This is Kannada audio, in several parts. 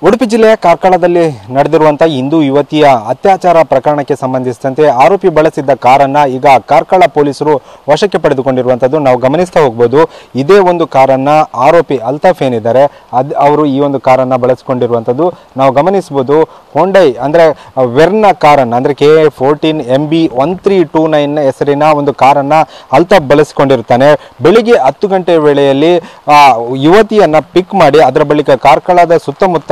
ಉಡುಪಿ ಜಿಲ್ಲೆಯ ಕಾರ್ಕಳದಲ್ಲಿ ನಡೆದಿರುವಂತಹ ಹಿಂದೂ ಯುವತಿಯ ಅತ್ಯಾಚಾರ ಪ್ರಕರಣಕ್ಕೆ ಸಂಬಂಧಿಸಿದಂತೆ ಆರೋಪಿ ಬಳಸಿದ್ದ ಕಾರನ್ನ ಈಗ ಕಾರ್ಕಳ ಪೊಲೀಸರು ವಶಕ್ಕೆ ಪಡೆದುಕೊಂಡಿರುವಂತದ್ದು ನಾವು ಗಮನಿಸ್ತಾ ಹೋಗಬಹುದು. ಇದೇ ಒಂದು ಕಾರನ್ನ ಆರೋಪಿ ಅಲ್ತಾಫ್ ಏನಿದ್ದಾರೆ ಅವರು ಈ ಒಂದು ಕಾರನ್ನ ಬಳಸಿಕೊಂಡಿರುವಂತದ್ದು ನಾವು ಗಮನಿಸಬಹುದು. ಹೊಂಡೈ ಅಂದ್ರೆ ವೆರ್ನ ಕಾರನ್ನ ಅಂದ್ರೆ KA14 MB 1329 ಹೆಸರಿನ ಒಂದು ಕಾರನ್ನ ಅಲ್ತಾಫ್ ಬಳಸಿಕೊಂಡಿರ್ತಾನೆ. ಬೆಳಿಗ್ಗೆ 10 ಗಂಟೆ ವೇಳೆಯಲ್ಲಿ ಯುವತಿಯನ್ನ ಪಿಕ್ ಮಾಡಿ ಅದರ ಬಳಿಕ ಕಾರ್ಕಳದ ಸುತ್ತಮುತ್ತ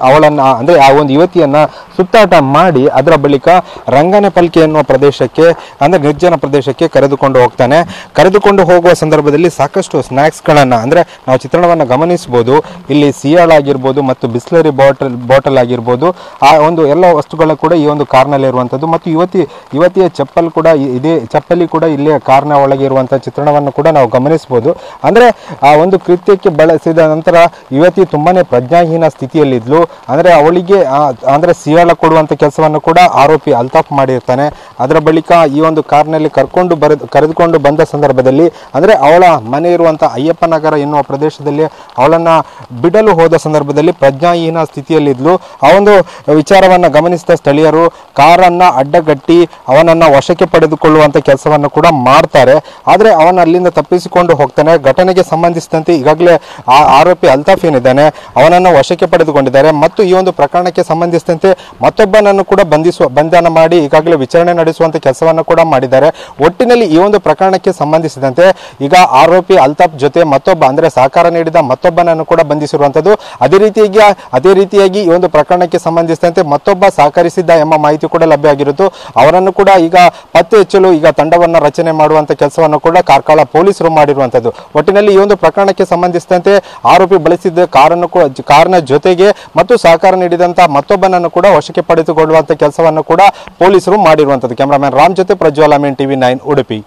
ಅವಳನ್ನ ಅಂದ್ರೆ ಆ ಒಂದು ಯುವತಿಯನ್ನ ಸುತ್ತಾಟ ಮಾಡಿ ಅದರ ಬಳಿಕ ರಂಗನಪಲ್ಕೆ ಎನ್ನುವ ಪ್ರದೇಶಕ್ಕೆ ಅಂದ್ರೆ ನಿರ್ಜನ ಪ್ರದೇಶಕ್ಕೆ ಕರೆದುಕೊಂಡು ಹೋಗ್ತಾನೆ. ಕರೆದುಕೊಂಡು ಹೋಗುವ ಸಂದರ್ಭದಲ್ಲಿ ಸಾಕಷ್ಟು ಸ್ನಾಕ್ಸ್ ಗಳನ್ನ ಅಂದ್ರೆ ನಾವು ಚಿತ್ರಣವನ್ನ ಗಮನಿಸಬಹುದು. ಇಲ್ಲಿ ಸಿಯಾಳ ಆಗಿರ್ಬೋದು ಮತ್ತು ಬಿಸ್ಲರಿ ಬಾಟಲ್ ಆಗಿರ್ಬೋದು ಆ ಒಂದು ಎಲ್ಲ ವಸ್ತುಗಳು ಕೂಡ ಈ ಒಂದು ಕಾರ್ನಲ್ಲಿ ಇರುವಂತದ್ದು ಮತ್ತು ಯುವತಿಯ ಚಪ್ಪಲ್ ಕೂಡ ಇದೇ ಚಪ್ಪಲಿ ಕೂಡ ಇಲ್ಲಿ ಕಾರ್ನ ಒಳಗೆ ಇರುವಂತಹ ಚಿತ್ರಣವನ್ನು ಕೂಡ ನಾವು ಗಮನಿಸಬಹುದು. ಅಂದ್ರೆ ಆ ಒಂದು ಕೃತ್ಯಕ್ಕೆ ಬಳಸಿದ ನಂತರ ಯುವತಿ ತುಂಬಾನೇ ಪ್ರಜ್ಞಾಹೀನ ಸ್ಥಿತಿಯಲ್ಲಿದ್ಲು. ಅಂದ್ರೆ ಅವಳಿಗೆ ಅಂದ್ರೆ ಸಿಯಾಳ ಕೊಡುವಂತ ಕೆಲಸವನ್ನು ಕೂಡ ಆರೋಪಿ ಅಲ್ತಾಫ್ ಮಾಡಿರ್ತಾನೆ. ಅದರ ಬಳಿಕ ಈ ಒಂದು ಕಾರ್ನಲ್ಲಿ ಕರೆದುಕೊಂಡು ಬಂದ ಸಂದರ್ಭದಲ್ಲಿ ಅಂದ್ರೆ ಅವಳ ಮನೆ ಇರುವಂತಹ ಅಯ್ಯಪ್ಪನಗರ ಎನ್ನುವ ಪ್ರದೇಶದಲ್ಲಿ ಅವಳನ್ನ ಬಿಡಲು ಹೋದ ಸಂದರ್ಭದಲ್ಲಿ ಪ್ರಜ್ಞಾಹೀನ ಸ್ಥಿತಿಯಲ್ಲಿದ್ಲು. ಆ ಒಂದು ವಿಚಾರವನ್ನ ಗಮನಿಸಿದ ಸ್ಥಳೀಯರು ಕಾರನ್ನ ಅಡ್ಡಗಟ್ಟಿ ಅವನನ್ನ ವಶಕ್ಕೆ ಪಡೆದುಕೊಳ್ಳುವಂತ ಕೆಲಸವನ್ನು ಕೂಡ ಮಾಡ್ತಾರೆ. ಆದ್ರೆ ಅವನ ಅಲ್ಲಿಂದ ತಪ್ಪಿಸಿಕೊಂಡು ಹೋಗ್ತಾನೆ. ಘಟನೆಗೆ ಸಂಬಂಧಿಸಿದಂತೆ ಈಗಾಗಲೇ ಆರೋಪಿ ಅಲ್ತಾಫ್ ಏನಿದ್ದಾನೆ ಅವನನ್ನ ವಶಕ್ಕೆ ಪಡೆದುಕೊಂಡಿದ್ದಾರೆ ಮತ್ತು ಈ ಒಂದು ಪ್ರಕರಣಕ್ಕೆ ಸಂಬಂಧಿಸಿದಂತೆ ಮತ್ತೊಬ್ಬನನ್ನು ಕೂಡ ಬಂಧನ ಮಾಡಿ ಈಗಾಗಲೇ ವಿಚಾರಣೆ ನಡೆಸುವಂತ ಕೆಲಸವನ್ನು ಕೂಡ ಮಾಡಿದ್ದಾರೆ. ಒಟ್ಟಿನಲ್ಲಿ ಈ ಒಂದು ಪ್ರಕರಣಕ್ಕೆ ಸಂಬಂಧಿಸಿದಂತೆ ಈಗ ಆರೋಪಿ ಅಲ್ತಾಫ್ ಜೊತೆ ಮತ್ತೊಬ್ಬ ಅಂದ್ರೆ ಸಹಕಾರ ನೀಡಿದ ಮತ್ತೊಬ್ಬನನ್ನು ಕೂಡ ಬಂಧಿಸಿರುವಂತದ್ದು. ಅದೇ ರೀತಿಯಾಗಿ ಈ ಒಂದು ಪ್ರಕರಣಕ್ಕೆ ಸಂಬಂಧಿಸಿದಂತೆ ಮತ್ತೊಬ್ಬ ಸಹಕರಿಸಿದ್ದ ಎಂಬ ಮಾಹಿತಿ ಕೂಡ ಲಭ್ಯ ಆಗಿರುತ್ತು. ಅವರನ್ನು ಕೂಡ ಈಗ ಪತ್ತೆ ಹಚ್ಚಲು ಈಗ ತಂಡವನ್ನ ರಚನೆ ಮಾಡುವಂತ ಕೆಲಸವನ್ನು ಕೂಡ ಕಾರ್ಕಳ ಪೊಲೀಸರು ಮಾಡಿರುವಂತದ್ದು. ಒಟ್ಟಿನಲ್ಲಿ ಈ ಒಂದು ಪ್ರಕರಣಕ್ಕೆ ಸಂಬಂಧಿಸಿದಂತೆ ಆರೋಪಿ ಬಳಸಿದ್ದ ಕಾರಿನ ಜೊತೆಗೆ ಮತ್ತು ಸಹಕಾರ ನೀಡಿದಂತಹ ಮತ್ತೊಬ್ಬನನ್ನು ಕೂಡ ವಶಕ್ಕೆ ಪಡೆದುಕೊಳ್ಳುವಂತ ಕೆಲಸವನ್ನು ಕೂಡ ಪೊಲೀಸರು ಮಾಡಿರುವಂತದ್ದು. ಕ್ಯಾಮರಾಮನ್ ರಾಮ್ ಜೊತೆ ಪ್ರಜ್ವಲ್ ಅಮೀನ್ TV9 ಉಡುಪಿ.